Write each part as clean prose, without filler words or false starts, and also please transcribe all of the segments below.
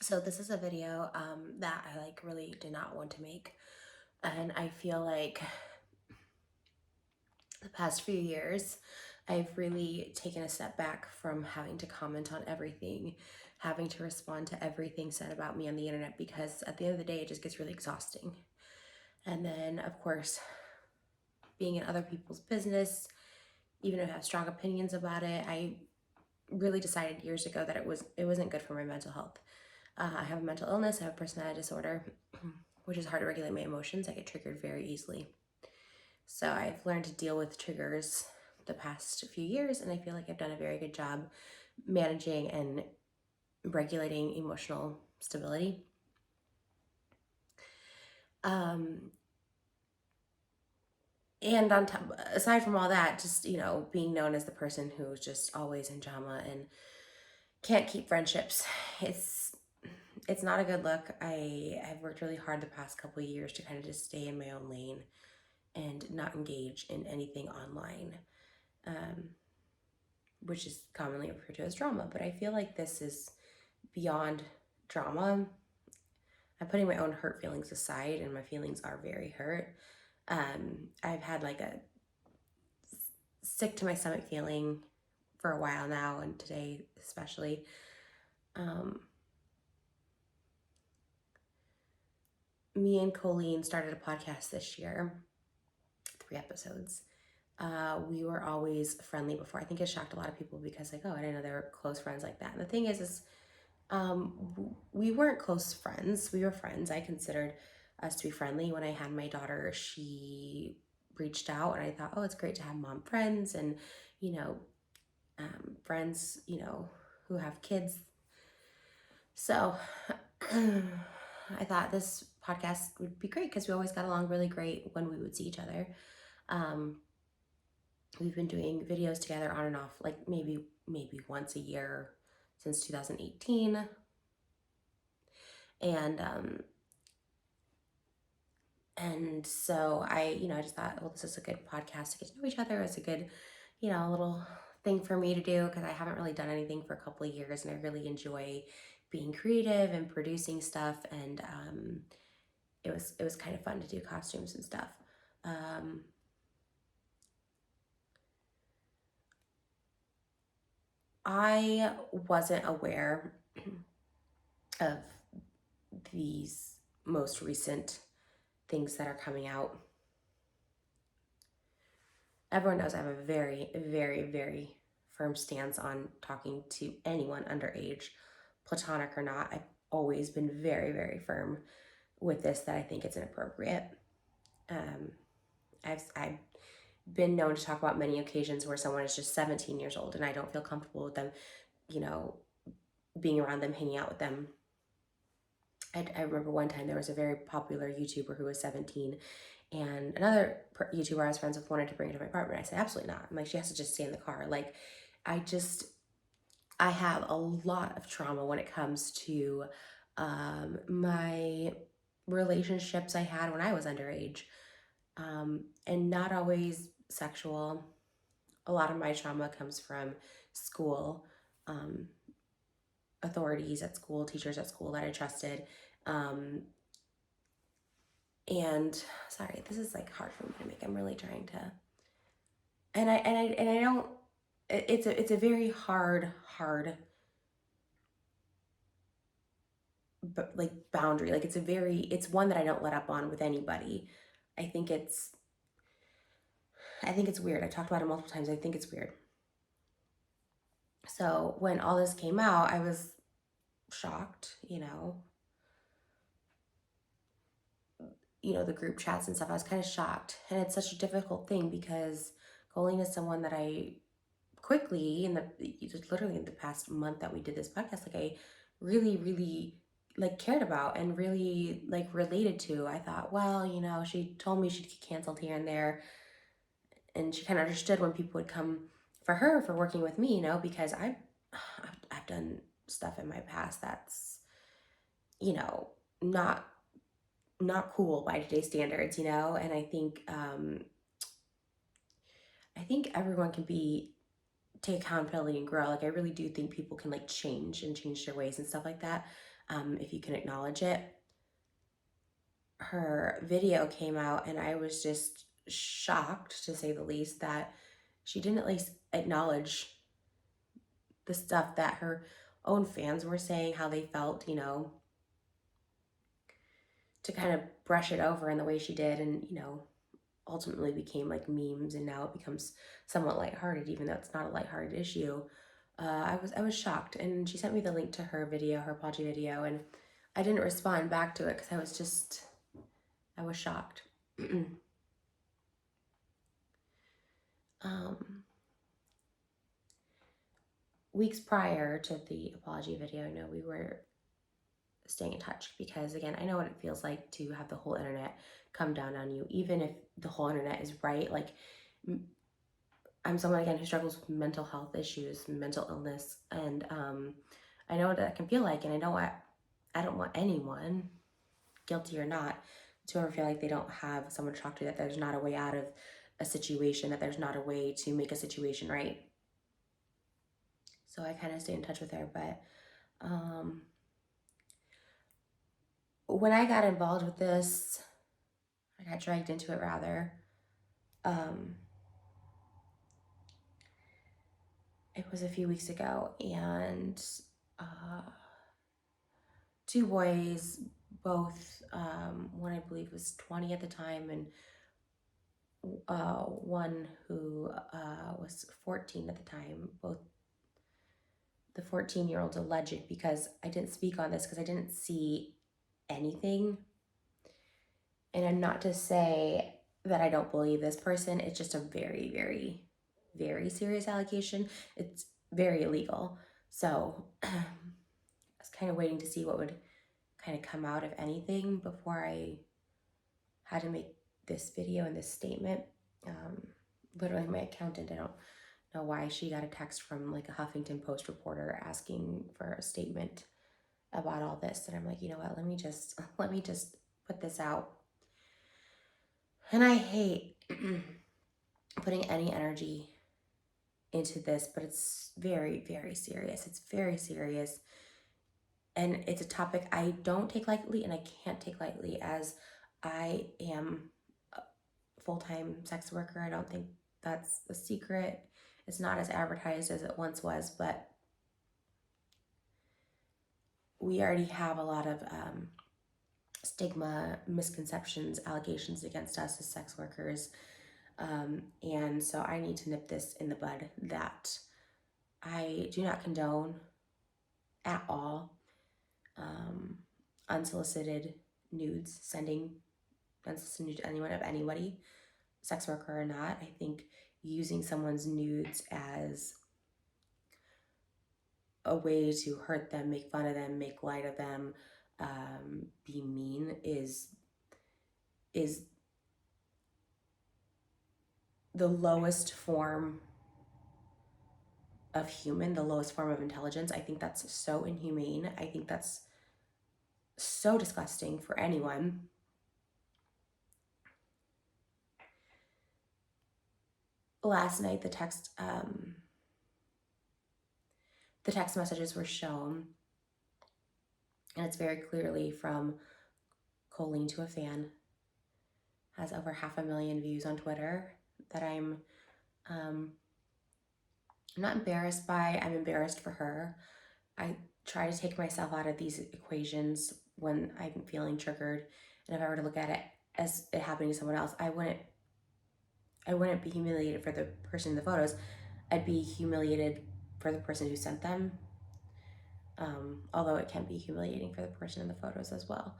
So this is a video that I really did not want to make, and I feel like the past few years I've really taken a step back from having to comment on everything, having to respond to everything said about me on the internet, because at the end of the day it just gets really exhausting. And then of course, being in other people's business, even if I have strong opinions about it, I really decided years ago that it wasn't good for my mental health. I have a mental illness, I have a personality disorder, which is hard to regulate my emotions. I get triggered very easily. So I've learned to deal with triggers the past few years, and I feel like I've done a very good job managing and regulating emotional stability. Um, and on top, aside from all that, just being known as the person who's just always in drama and can't keep friendships, it's it's not a good look. I've worked really hard the past couple of years to kind of just stay in my own lane and not engage in anything online, um, which is commonly referred to as drama. But I feel like this is beyond drama. I'm putting my own hurt feelings aside, and my feelings are very hurt. I've had like a sick to my stomach feeling for a while now, and today especially. Um, Me and Colleen started a podcast this year, 3 episodes. We were always friendly before. I think it shocked a lot of people because, like, oh, I didn't know they were close friends like that. And the thing is we weren't close friends. We were friends. I considered us to be friendly. When I had my daughter, she reached out, and I thought, oh, it's great to have mom friends and, you know, friends, who have kids. So I thought this podcast would be great because we always got along really great when we would see each other. Um, we've been doing videos together on and off, like maybe once a year since 2018. And so I just thought, well, this is a good podcast to get to know each other. It's a good, little thing for me to do because I haven't really done anything for a couple of years, and I really enjoy being creative and producing stuff. And it was kind of fun to do costumes and stuff. Um, I wasn't aware of these most recent things that are coming out. Everyone knows I have a very, very, very firm stance on talking to anyone underage, platonic or not. I've always been very, very firm with this, that I think it's inappropriate. Um, I've been known to talk about many occasions where someone is just 17 years old and I don't feel comfortable with them, you know, being around them, hanging out with them. I remember one time there was a very popular YouTuber who was 17, and another YouTuber I was friends with wanted to bring her to my apartment. I said, absolutely not. I'm like, she has to just stay in the car. Like, I have a lot of trauma when it comes to my relationships I had when I was underage, and not always sexual. A lot of my trauma comes from school, um, authorities at school, teachers at school that I trusted. Um, and sorry, this is like hard for me to make. I'm really trying to, and I don't. It's a very hard, but like boundary. Like it's one that I don't let up on with anybody. I think it's I think it's weird. I've talked about it multiple times. I think it's weird. So when all this came out, I was shocked. The group chats and stuff. I was kind of shocked, and it's such a difficult thing because Colleen is someone that I quickly literally in the past month that we did this podcast, like I really, really like cared about and really like related to. I thought, well, she told me she'd get canceled here and there, and she kind of understood when people would come for her for working with me, because I've done stuff in my past that's, not cool by today's standards, and I think everyone can take accountability and grow. Like, I really do think people can like change their ways and stuff like that. if you can acknowledge it. Her video came out and I was just shocked, to say the least, that she didn't at least acknowledge the stuff that her own fans were saying, how they felt, you know, to kind of brush it over in the way she did, and, you know, ultimately became like memes, and now it becomes somewhat lighthearted, even though it's not a lighthearted issue. I was shocked, and she sent me the link to her video, her apology video, and I didn't respond back to it because I was shocked. Weeks prior to the apology video, I know we were staying in touch because, again, I know what it feels like to have the whole internet come down on you, even if the whole internet is right. Like, I'm someone, again, who struggles with mental health issues, mental illness, and I know what that can feel like, and I know I don't want anyone, guilty or not, to ever feel like they don't have someone to talk to, that there's not a way out of a situation, that there's not a way to make a situation right. So I kind of stayed in touch with her, but when I got involved with this, I got dragged into it rather. It was a few weeks ago, and two boys, both, one I believe was 20 at the time, and one who was 14 at the time, both the 14-year-old alleged, because I didn't speak on this because I didn't see anything. And I'm not to say that I don't believe this person. It's just a very, very, very serious allegation. It's very illegal. So I was kind of waiting to see what would kind of come out of anything before I had to make this video and this statement. Literally, my accountant, I don't know why, she got a text from like a Huffington Post reporter asking for a statement about all this, and I'm like, you know what, let me just put this out. And I hate putting any energy into this, but it's very, very serious. It's very serious, and it's a topic I don't take lightly, and I can't take lightly, as I am a full-time sex worker. I don't think that's a secret. It's not as advertised as it once was, but we already have a lot of stigma, misconceptions, allegations against us as sex workers. And so I need to nip this in the bud, that I do not condone at all unsolicited nudes, sending unsolicited nudes to anyone, of anybody, sex worker or not. I think using someone's nudes as a way to hurt them, make fun of them, make light of them, be mean is the lowest form of human, the lowest form of intelligence. I think that's so inhumane. I think that's so disgusting for anyone. Last night, the text messages were shown, and it's very clearly from Colleen to a fan. Has over 500,000 views on Twitter, that I'm not embarrassed by. I'm embarrassed for her. I try to take myself out of these equations when I'm feeling triggered, and if I were to look at it as it happening to someone else, I wouldn't be humiliated for the person in the photos. I'd be humiliated for the person who sent them. Although it can be humiliating for the person in the photos as well.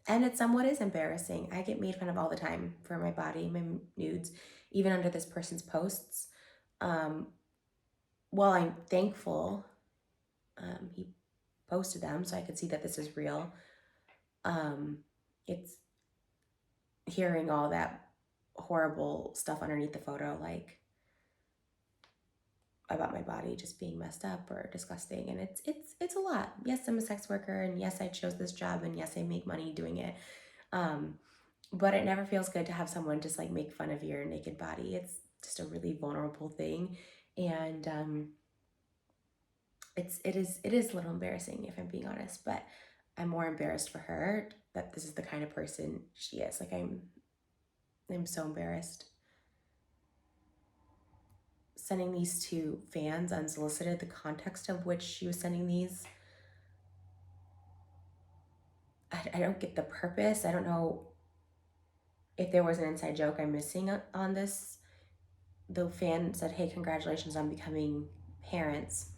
And it somewhat is embarrassing. I get made fun of all the time for my body, my nudes, even under this person's posts. While I'm thankful he posted them so I could see that this is real, it's hearing all that horrible stuff underneath the photo, like about my body just being messed up or disgusting, and it's a lot. Yes, I'm a sex worker, and yes, I chose this job, and yes, I make money doing it, but it never feels good to have someone just like make fun of your naked body. It's just a really vulnerable thing, and it is a little embarrassing if I'm being honest, but I'm more embarrassed for her that this is the kind of person she is. Like I'm so embarrassed. Sending these to fans unsolicited, the context of which she was sending these, I don't get the purpose. I don't know if there was an inside joke I'm missing on this. The fan said, "Hey, congratulations on becoming parents."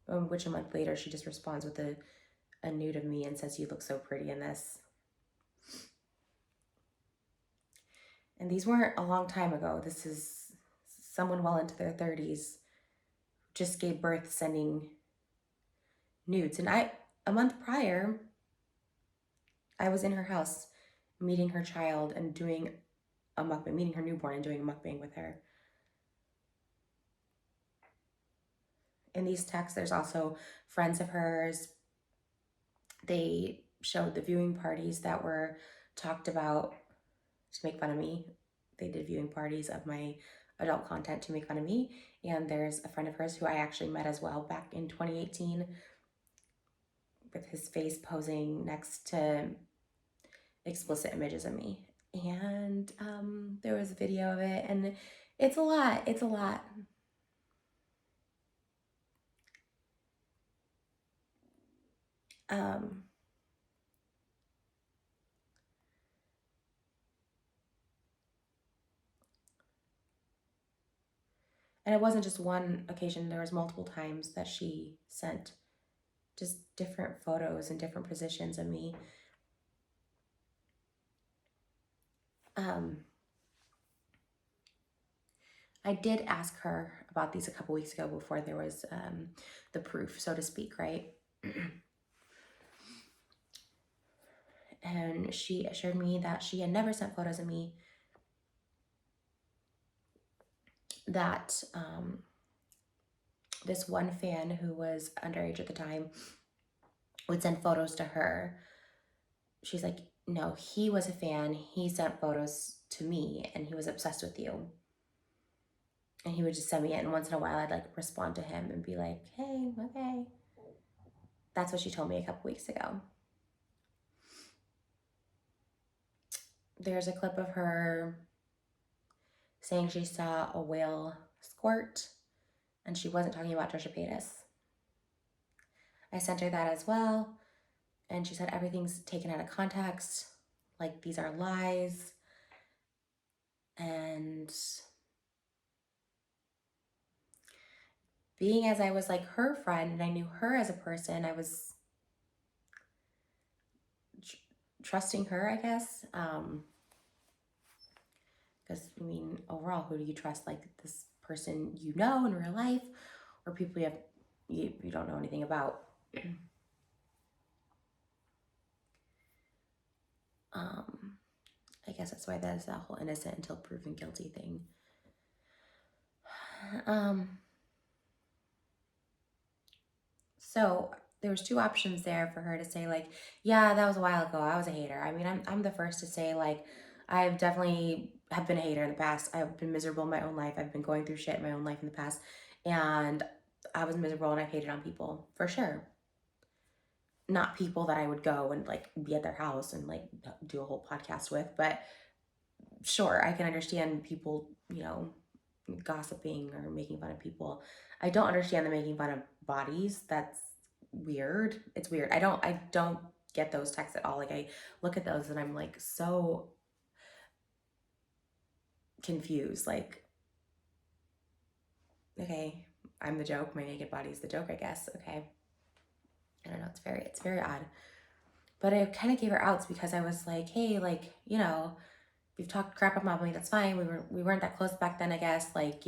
Which a month later, she just responds with a nude of me and says, "You look so pretty in this." And these weren't a long time ago. This is someone well into their 30s just gave birth sending nudes. And a month prior, I was in her house meeting her child and doing a mukbang, meeting her newborn and doing a mukbang with her. In these texts, there's also friends of hers. They showed the viewing parties that were talked about to make fun of me. They did viewing parties of my adult content to make fun of me. And there's a friend of hers who I actually met as well back in 2018 with his face posing next to explicit images of me. And there was a video of it, and it's a lot. It's a lot. Um, and it wasn't just one occasion. There was multiple times that she sent just different photos and different positions of me. I did ask her about these a couple weeks ago before there was the proof, so to speak, right? And she assured me that she had never sent photos of me, that this one fan who was underage at the time would send photos to her. She's like, "No, he was a fan. He sent photos to me and he was obsessed with you." And he would just send me it. And once in a while, I'd like respond to him and be like, "Hey, okay." That's what she told me a couple weeks ago. There's a clip of her saying she saw a whale squirt, and she wasn't talking about Trisha Paytas. I sent her that as well, and she said everything's taken out of context, like these are lies. And being as I was like her friend and I knew her as a person, I was trusting her, I guess. Because I mean, overall, who do you trust? Like this person you know in real life, or people you don't know anything about? I guess that's why there's that whole innocent until proven guilty thing. So there was two options there for her to say like, yeah, that was a while ago. I was a hater. I mean, I'm the first to say like, I've definitely have been a hater in the past. I've been miserable in my own life. I've been going through shit in my own life in the past, and I was miserable and I've hated on people for sure. Not people that I would go and like be at their house and like do a whole podcast with, but sure, I can understand people, gossiping or making fun of people. I don't understand the making fun of bodies. That's weird. It's weird. I don't get those texts at all. Like I look at those and I'm like so confused. Like, okay, I'm the joke. My naked body's the joke, I guess. Okay. I don't know. It's very odd. But I kind of gave her outs because I was like, hey, like, you've talked crap about me, that's fine. We weren't that close back then, I guess, like,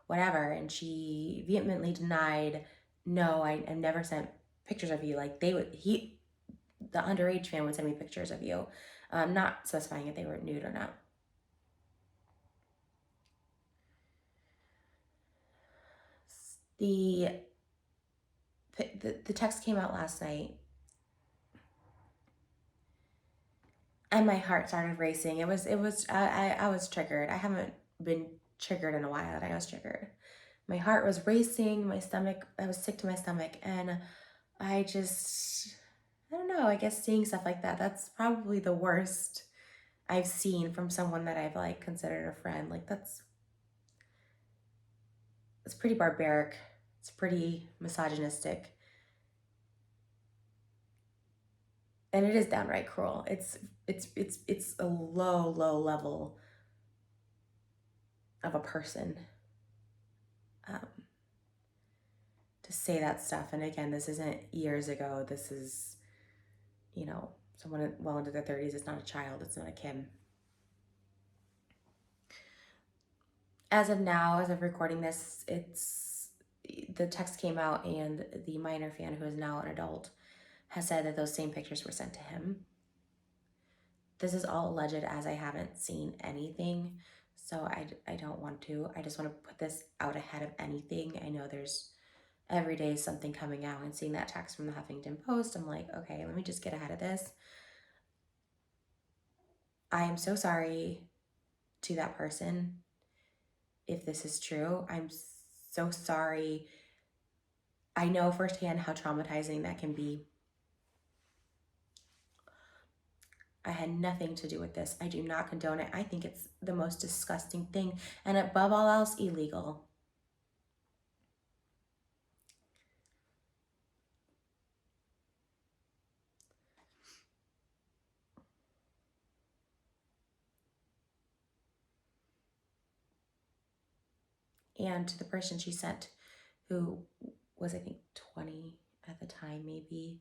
whatever. And she vehemently denied, no, I never sent pictures of you. Like the underage fan would send me pictures of you, not specifying if they were nude or not. The text came out last night and my heart started racing. I was triggered. I haven't been triggered in a while that I was triggered. My heart was racing, my stomach, I was sick to my stomach. And I don't know, I guess seeing stuff like that, that's probably the worst I've seen from someone that I've like considered a friend. Like it's pretty barbaric. It's pretty misogynistic. And it is downright cruel. It's a low level of a person um, to say that stuff. And again, this isn't years ago. This is, someone well into their 30s. It's not a child. It's not a kid. As of now, as of recording this, the text came out, and the minor fan, who is now an adult, has said that those same pictures were sent to him. This is all alleged, as I haven't seen anything, so I don't want to. I just want to put this out ahead of anything. I know there's every day something coming out, and seeing that text from the Huffington Post, I'm like, okay, let me just get ahead of this. I am so sorry to that person if this is true. I'm so sorry. I know firsthand how traumatizing that can be. I had nothing to do with this. I do not condone it. I think it's the most disgusting thing, and above all else, illegal. And to the person she sent, who was, I think, 20 at the time, maybe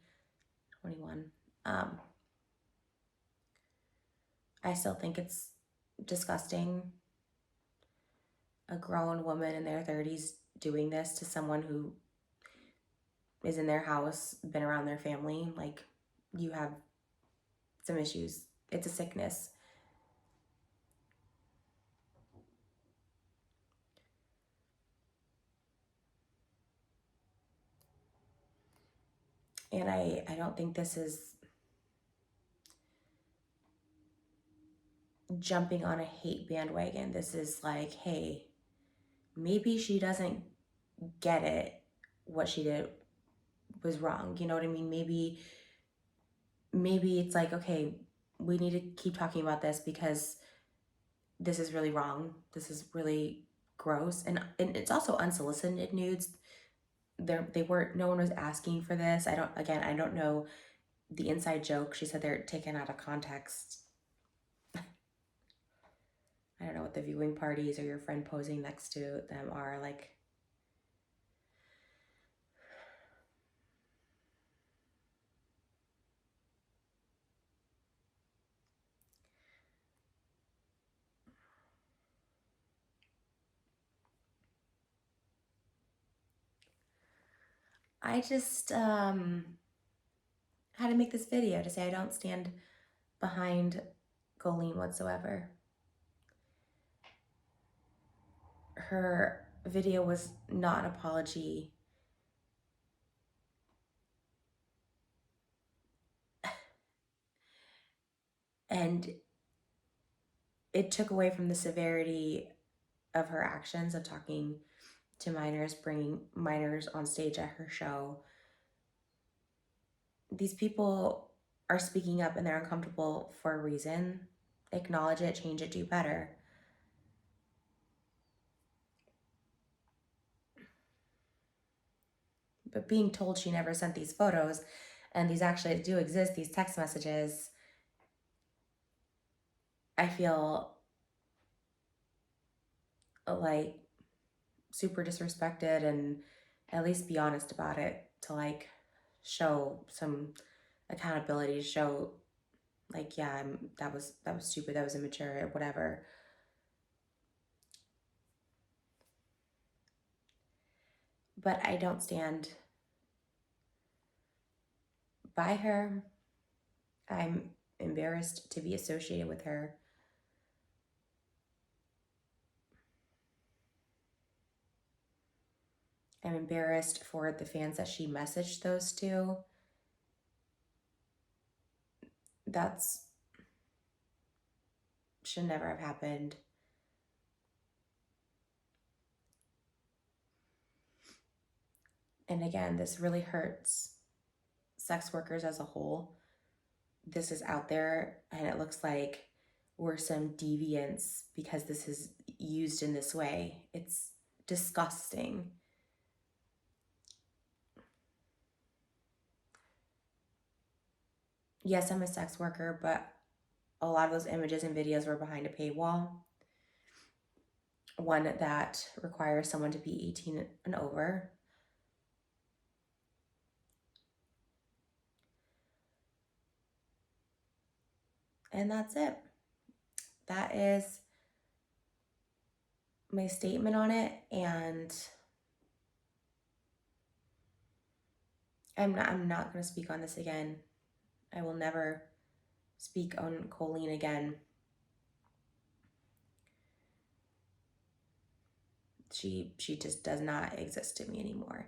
21, I still think it's disgusting. A grown woman in their 30s doing this to someone who is in their house, been around their family. Like, you have some issues. It's a sickness. And I don't think this is jumping on a hate bandwagon. This is like, hey, maybe she doesn't get it. What she did was wrong. You know what I mean? Maybe it's like, okay, we need to keep talking about this because this is really wrong. This is really gross. And it's also unsolicited nudes. They weren't, no one was asking for this. I don't know the inside joke. She said they're taken out of context. I don't know what the viewing parties or your friend posing next to them are like. I just had to make this video to say I don't stand behind Colleen whatsoever. Her video was not an apology. And it took away from the severity of her actions of talking to minors, bringing minors on stage at her show. These people are speaking up, and they're uncomfortable for a reason. Acknowledge it, change it, do better. But being told she never sent these photos, and these actually do exist, these text messages, I feel like super disrespected, and at least be honest about it, to like show some accountability, show like, yeah, that was stupid, that was immature, whatever. But I don't stand by her. I'm embarrassed to be associated with her. I'm embarrassed for the fans that she messaged those to. That's should never have happened. And again, this really hurts sex workers as a whole. This is out there, and it looks like we're some deviants because this is used in this way. It's disgusting. Yes, I'm a sex worker, but a lot of those images and videos were behind a paywall. One that requires someone to be 18 and over. And that's it. That is my statement on it. And I'm not going to speak on this again. I will never speak on Colleen again. She just does not exist to me anymore.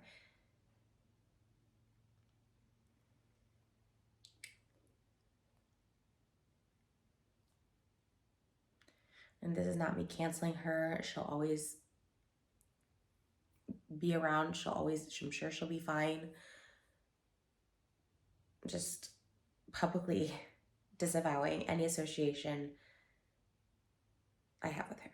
And this is not me canceling her. She'll always be around. I'm sure she'll be fine. Just publicly disavowing any association I have with her.